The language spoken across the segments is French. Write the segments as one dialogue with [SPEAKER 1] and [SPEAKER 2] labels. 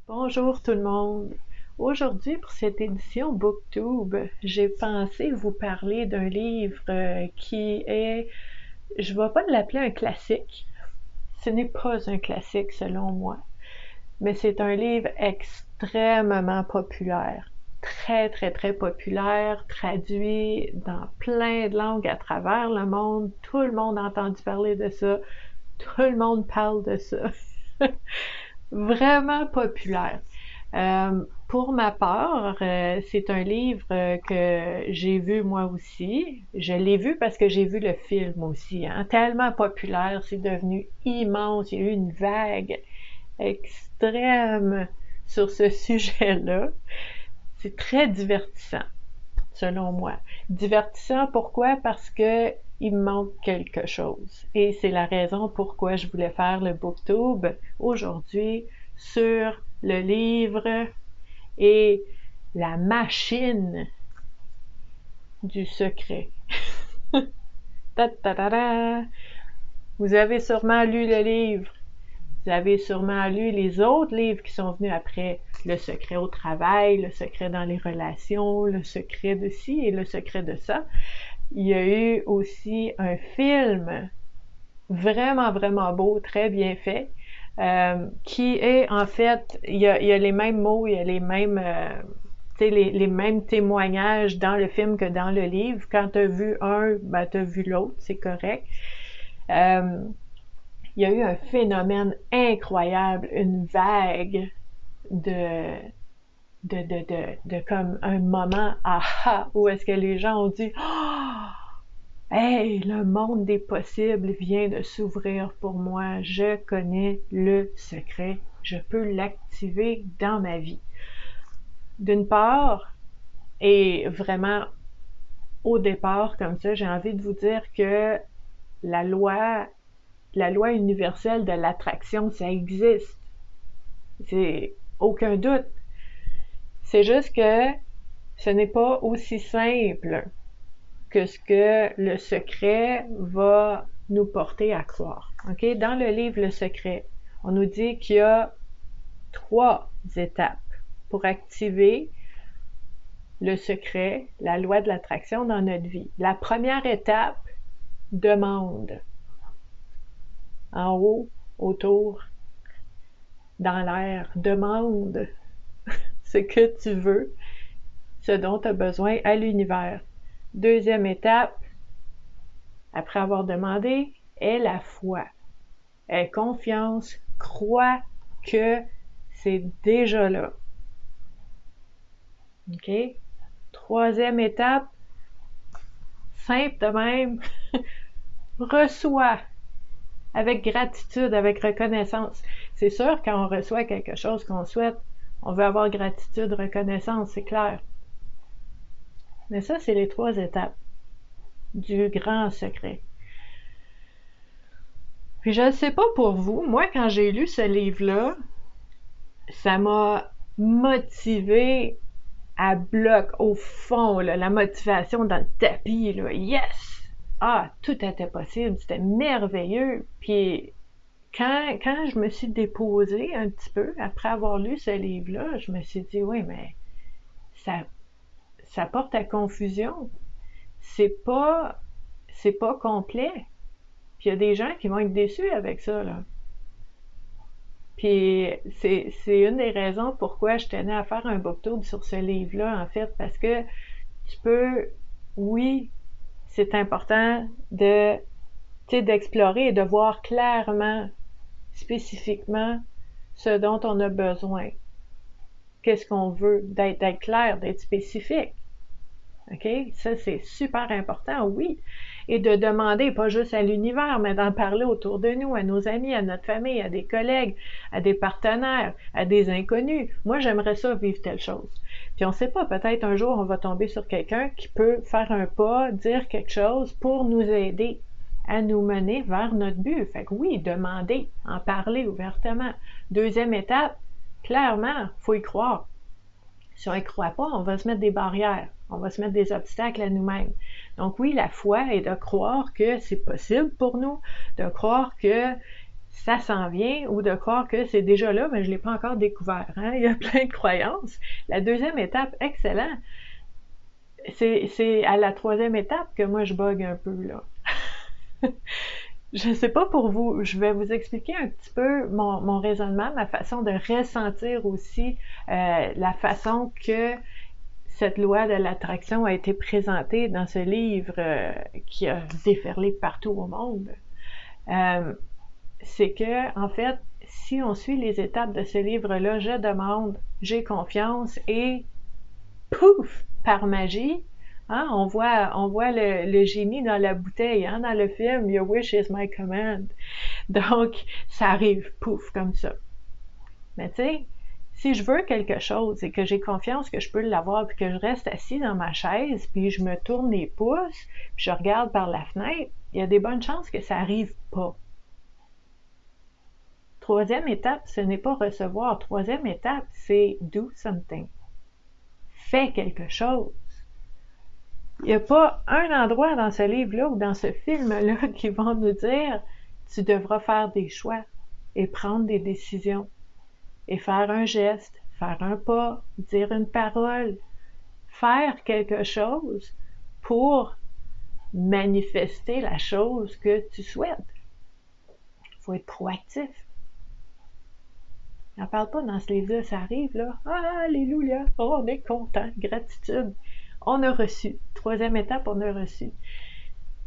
[SPEAKER 1] Bonjour tout le monde. Aujourd'hui, pour cette édition BookTube, j'ai pensé vous parler d'un livre qui est, je ne vais pas l'appeler un classique. Ce n'est pas un classique selon moi, mais c'est un livre extrêmement populaire. Très, très, très populaire, traduit dans plein de langues à travers le monde. Tout le monde a entendu parler de ça. Tout le monde parle de ça. Vraiment populaire. Pour ma part, c'est un livre que j'ai vu moi aussi. Je l'ai vu parce que j'ai vu le film aussi. Hein. Tellement populaire, c'est devenu immense. Il y a eu une vague extrême sur ce sujet-là. C'est très divertissant, selon moi. Divertissant, pourquoi? Parce que il me manque quelque chose. Et c'est la raison pourquoi je voulais faire le BookTube aujourd'hui sur le livre et la machine du secret. Ta -ta -ta -ta. Vous avez sûrement lu le livre. Vous avez sûrement lu les autres livres qui sont venus après. Le secret au travail, le secret dans les relations, le secret de ci et le secret de ça. Il y a eu aussi un film vraiment, vraiment beau, très bien fait, qui est en fait, il y a les mêmes mots, il y a les mêmes, les mêmes témoignages dans le film que dans le livre. Quand tu as vu un, ben, tu as vu l'autre, c'est correct. Il y a eu un phénomène incroyable, une vague de comme un moment aha où est-ce que les gens ont dit oh, hey, le monde des possibles vient de s'ouvrir pour moi, je connais le secret, je peux l'activer dans ma vie. D'une part, et vraiment au départ comme ça, j'ai envie de vous dire que la loi universelle de l'attraction, ça existe. C'est aucun doute. C'est juste que ce n'est pas aussi simple que ce que le secret va nous porter à croire. Okay? Dans le livre Le Secret, on nous dit qu'il y a 3 étapes pour activer le secret, la loi de l'attraction dans notre vie. La première étape, demande. En haut, autour, dans l'air, demande ce que tu veux, ce dont tu as besoin à l'univers. Deuxième étape, après avoir demandé, est la foi. Est confiance, crois que c'est déjà là. OK? Troisième étape, simple de même, reçois avec gratitude, avec reconnaissance. C'est sûr, quand on reçoit quelque chose qu'on souhaite, on veut avoir gratitude, reconnaissance, c'est clair. Mais ça, c'est les 3 étapes du grand secret. Puis je ne sais pas pour vous, moi quand j'ai lu ce livre-là, ça m'a motivé à bloc, au fond, là, la motivation dans le tapis, là, yes! Ah, tout était possible, c'était merveilleux. Puis quand je me suis déposée un petit peu, après avoir lu ce livre-là, je me suis dit, oui, mais ça porte à confusion. C'est pas complet. Puis il y a des gens qui vont être déçus avec ça, là. Puis c'est une des raisons pourquoi je tenais à faire un BookTube sur ce livre-là, en fait, parce que tu peux, oui, c'est important d'explorer et de voir clairement, spécifiquement, ce dont on a besoin. Qu'est-ce qu'on veut, d'être clair, d'être spécifique. OK? Ça, c'est super important, oui. Et de demander, pas juste à l'univers, mais d'en parler autour de nous, à nos amis, à notre famille, à des collègues, à des partenaires, à des inconnus. Moi, j'aimerais ça vivre telle chose. Puis on sait pas, peut-être un jour, on va tomber sur quelqu'un qui peut faire un pas, dire quelque chose pour nous aider à nous mener vers notre but. Fait que oui, demander, en parler ouvertement. Deuxième étape, clairement, faut y croire. Si on n'y croit pas, on va se mettre des barrières, on va se mettre des obstacles à nous-mêmes. Donc oui, la foi est de croire que c'est possible pour nous, de croire que ça s'en vient, ou de croire que c'est déjà là, mais je ne l'ai pas encore découvert. Hein? Il y a plein de croyances. La deuxième étape, excellent. C'est à la troisième étape que moi je bug un peu, là. Je sais pas pour vous, je vais vous expliquer un petit peu mon raisonnement, ma façon de ressentir aussi la façon que cette loi de l'attraction a été présentée dans ce livre qui a déferlé partout au monde. C'est que, en fait, si on suit les étapes de ce livre-là, je demande, j'ai confiance et pouf, par magie, hein, on voit le génie dans la bouteille, hein, dans le film Your wish is my command. Donc, ça arrive, pouf, comme ça. Mais tu sais, si je veux quelque chose et que j'ai confiance que je peux l'avoir, puis que je reste assis dans ma chaise, puis je me tourne les pouces, puis je regarde par la fenêtre, il y a des bonnes chances que ça arrive pas. Troisième étape, ce n'est pas recevoir. Troisième étape, c'est do something. Fais quelque chose. Il n'y a pas un endroit dans ce livre-là ou dans ce film-là qui vont nous dire tu devras faire des choix et prendre des décisions et faire un geste, faire un pas, dire une parole, faire quelque chose pour manifester la chose que tu souhaites. Il faut être proactif. On n'en parle pas dans ce livre-là, ça arrive, là. Ah, alléluia! Oh, on est content, gratitude. On a reçu. Troisième étape, on a reçu.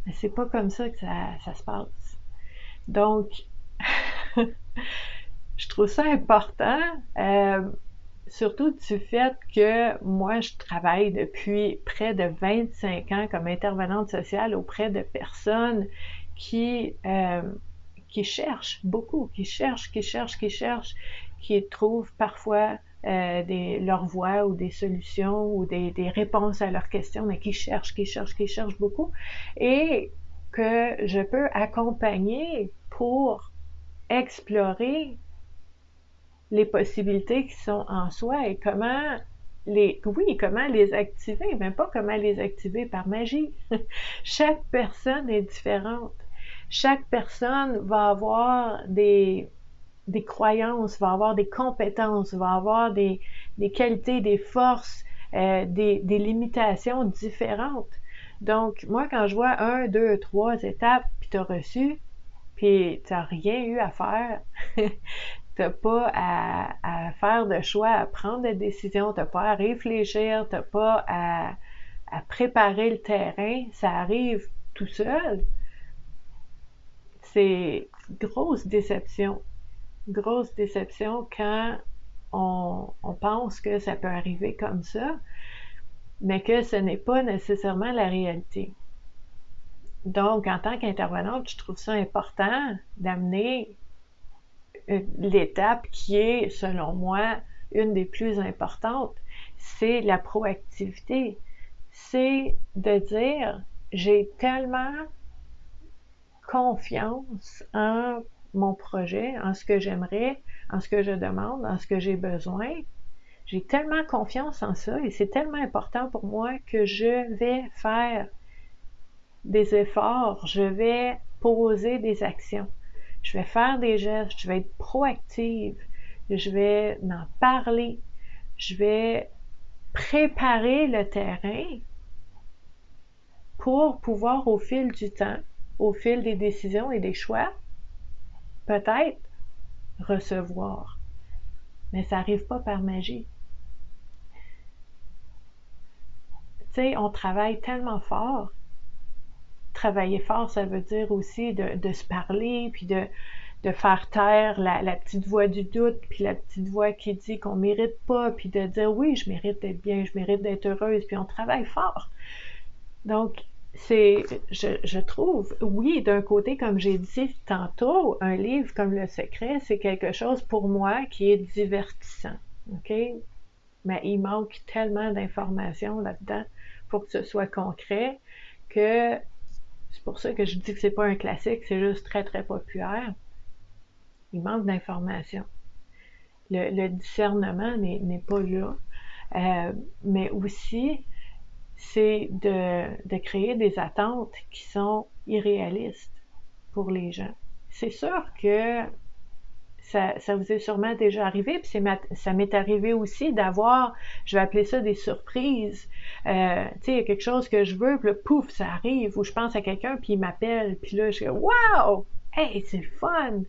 [SPEAKER 1] Mais c'est pas comme ça que ça se passe. Donc, je trouve ça important, surtout du fait que moi, je travaille depuis près de 25 ans comme intervenante sociale auprès de personnes qui cherchent beaucoup, qui trouvent parfois leur voie ou des solutions ou des réponses à leurs questions, mais qui cherchent beaucoup, et que je peux accompagner pour explorer les possibilités qui sont en soi et comment les activer, mais pas comment les activer par magie. Chaque personne est différente. Chaque personne va avoir des croyances, va avoir des compétences, va avoir des qualités, des forces, des limitations différentes. Donc, moi, quand je vois 1, 2, 3 étapes, puis tu as reçu, puis tu n'as rien eu à faire, tu n'as pas à faire de choix, à prendre des décisions, tu n'as pas à réfléchir, tu n'as pas à préparer le terrain, ça arrive tout seul. C'est grosse déception quand on pense que ça peut arriver comme ça, mais que ce n'est pas nécessairement la réalité. Donc, en tant qu'intervenante, je trouve ça important d'amener l'étape qui est, selon moi, une des plus importantes, c'est la proactivité. C'est de dire, j'ai tellement confiance en mon projet, en ce que j'aimerais, en ce que je demande, en ce que j'ai besoin. J'ai tellement confiance en ça et c'est tellement important pour moi que je vais faire des efforts, je vais poser des actions, je vais faire des gestes, je vais être proactive, je vais en parler, je vais préparer le terrain pour pouvoir au fil du temps, au fil des décisions et des choix, peut-être recevoir. Mais ça n'arrive pas par magie. Tu sais, on travaille tellement fort. Travailler fort, ça veut dire aussi de se parler, puis de faire taire la petite voix du doute, puis la petite voix qui dit qu'on mérite pas, puis de dire oui, je mérite d'être bien, je mérite d'être heureuse, puis on travaille fort. Donc, je trouve, oui, d'un côté, comme j'ai dit tantôt, un livre comme Le Secret, c'est quelque chose pour moi qui est divertissant, ok? Mais il manque tellement d'informations là-dedans pour que ce soit concret que c'est pour ça que je dis que c'est pas un classique, c'est juste très, très populaire. Il manque d'informations. Le discernement n'est pas là. Mais aussi, c'est de créer des attentes qui sont irréalistes pour les gens. c'est sûr que ça vous est sûrement déjà arrivé, puis ça m'est arrivé aussi d'avoir, je vais appeler ça des surprises. Tu sais, il y a quelque chose que je veux, puis là, pouf, ça arrive, ou je pense à quelqu'un, puis il m'appelle, puis là, je suis wow! Hey, c'est le fun!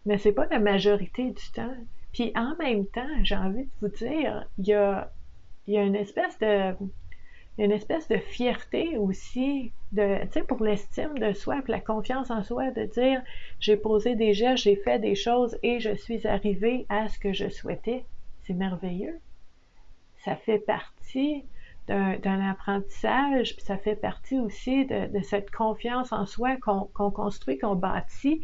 [SPEAKER 1] Mais c'est pas la majorité du temps. Puis en même temps, j'ai envie de vous dire, il y a une espèce de fierté aussi, tu sais, pour l'estime de soi, puis la confiance en soi, de dire j'ai posé des gestes, j'ai fait des choses et je suis arrivée à ce que je souhaitais. C'est merveilleux. Ça fait partie d'un apprentissage, puis ça fait partie aussi de cette confiance en soi qu'on construit, qu'on bâtit,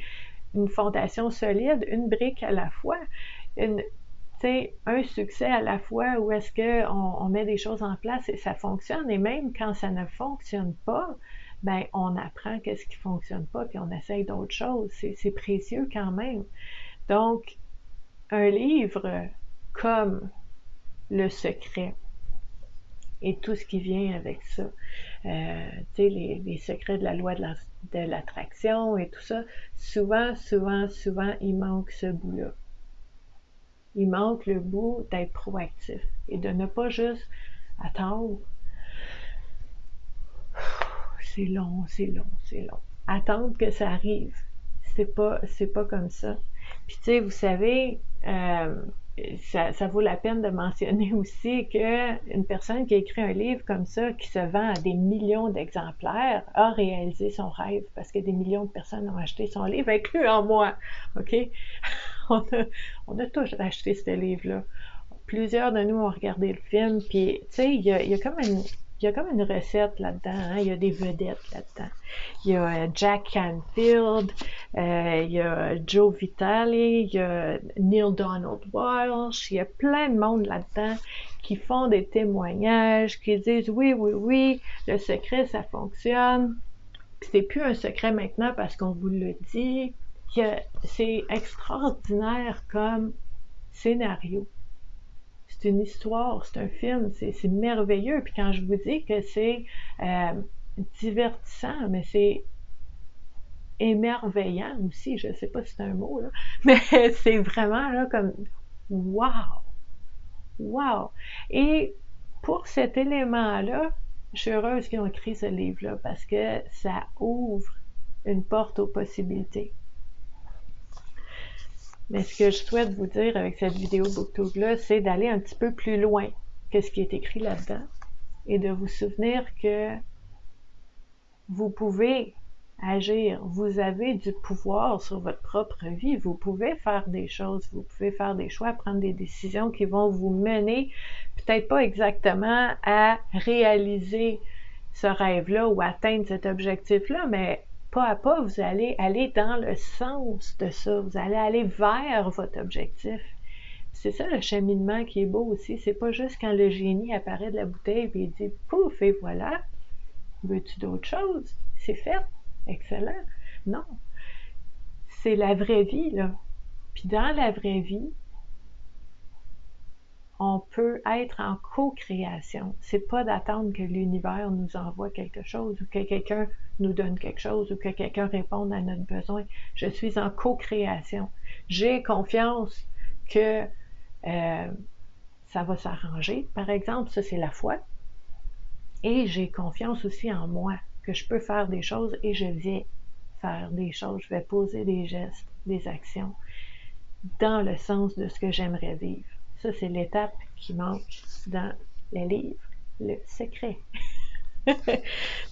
[SPEAKER 1] une fondation solide, une brique à la fois, un succès à la fois où est-ce qu'on met des choses en place et ça fonctionne, et même quand ça ne fonctionne pas, ben on apprend qu'est-ce qui fonctionne pas, puis on essaye d'autres choses. C'est précieux quand même. Donc, un livre comme Le Secret et tout ce qui vient avec ça, tu sais, les secrets de la loi de l'attraction et tout ça, souvent, il manque ce bout-là. Il manque le bout d'être proactif et de ne pas juste attendre. C'est long. Attendre que ça arrive. C'est pas comme ça. Puis tu sais, vous savez, ça vaut la peine de mentionner aussi qu'une personne qui a écrit un livre comme ça, qui se vend à des millions d'exemplaires, a réalisé son rêve parce que des millions de personnes ont acheté son livre, incluant moi. OK? On a tous acheté ce livre-là. Plusieurs de nous ont regardé le film, puis tu sais, il y a comme une recette là-dedans, hein? Il y a des vedettes là-dedans. Il y a Jack Canfield, il y a Joe Vitale, il y a Neil Donald Walsh, il y a plein de monde là-dedans qui font des témoignages, qui disent oui, le secret, ça fonctionne. Puis c'est plus un secret maintenant parce qu'on vous le dit. C'est extraordinaire comme scénario. C'est une histoire, c'est un film, c'est merveilleux. Puis quand je vous dis que c'est divertissant, mais c'est émerveillant aussi, je sais pas si c'est un mot, là, mais c'est vraiment là comme wow! Et pour cet élément-là, je suis heureuse qu'ils ont écrit ce livre-là parce que ça ouvre une porte aux possibilités. Mais ce que je souhaite vous dire avec cette vidéo BookTube-là, c'est d'aller un petit peu plus loin que ce qui est écrit là-dedans et de vous souvenir que vous pouvez agir, vous avez du pouvoir sur votre propre vie, vous pouvez faire des choses, vous pouvez faire des choix, prendre des décisions qui vont vous mener, peut-être pas exactement à réaliser ce rêve-là ou atteindre cet objectif-là, mais pas à pas, vous allez aller dans le sens de ça. Vous allez aller vers votre objectif. C'est ça le cheminement qui est beau aussi. C'est pas juste quand le génie apparaît de la bouteille et il dit pouf et voilà. Veux-tu d'autres choses? C'est fait. Excellent. Non. C'est la vraie vie, là. Puis dans la vraie vie, on peut être en co-création. C'est pas d'attendre que l'univers nous envoie quelque chose ou que quelqu'un nous donne quelque chose ou que quelqu'un réponde à notre besoin. Je suis en co-création. J'ai confiance que ça va s'arranger. Par exemple, ça c'est la foi. Et j'ai confiance aussi en moi, que je peux faire des choses et je vais faire des choses. Je vais poser des gestes, des actions dans le sens de ce que j'aimerais vivre. Ça, c'est l'étape qui manque dans le livre, Le Secret.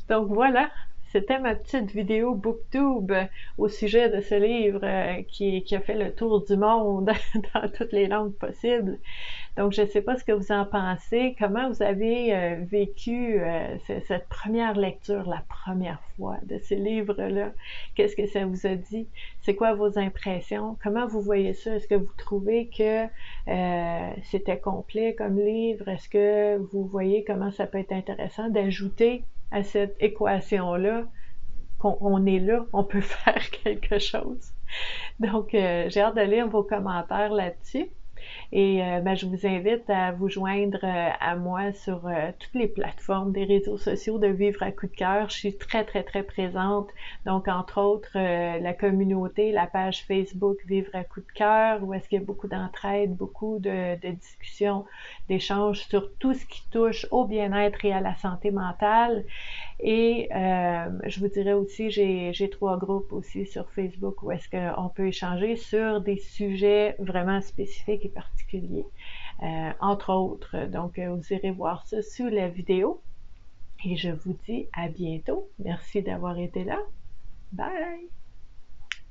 [SPEAKER 1] Donc voilà, c'était ma petite vidéo BookTube au sujet de ce livre qui a fait le tour du monde dans toutes les langues possibles. Donc je ne sais pas ce que vous en pensez, comment vous avez vécu cette première lecture, la première fois de ce livre-là. Qu'est-ce que ça vous a dit? C'est quoi vos impressions? Comment vous voyez ça? Est-ce que vous trouvez que c'était complet comme livre? Est-ce que vous voyez comment ça peut être intéressant d'ajouter à cette équation-là qu'on est là, on peut faire quelque chose? Donc, j'ai hâte de lire vos commentaires là-dessus. Et ben, je vous invite à vous joindre à moi sur toutes les plateformes des réseaux sociaux de Vivre à coup de cœur. Je suis très, très, très présente. Donc, entre autres, la communauté, la page Facebook Vivre à coup de cœur, où est-ce qu'il y a beaucoup d'entraide, beaucoup de discussions, d'échanges sur tout ce qui touche au bien-être et à la santé mentale. Et je vous dirais aussi, j'ai 3 groupes aussi sur Facebook où est-ce qu'on peut échanger sur des sujets vraiment spécifiques et particuliers, entre autres. Donc, vous irez voir ça sous la vidéo. Et je vous dis à bientôt. Merci d'avoir été là. Bye!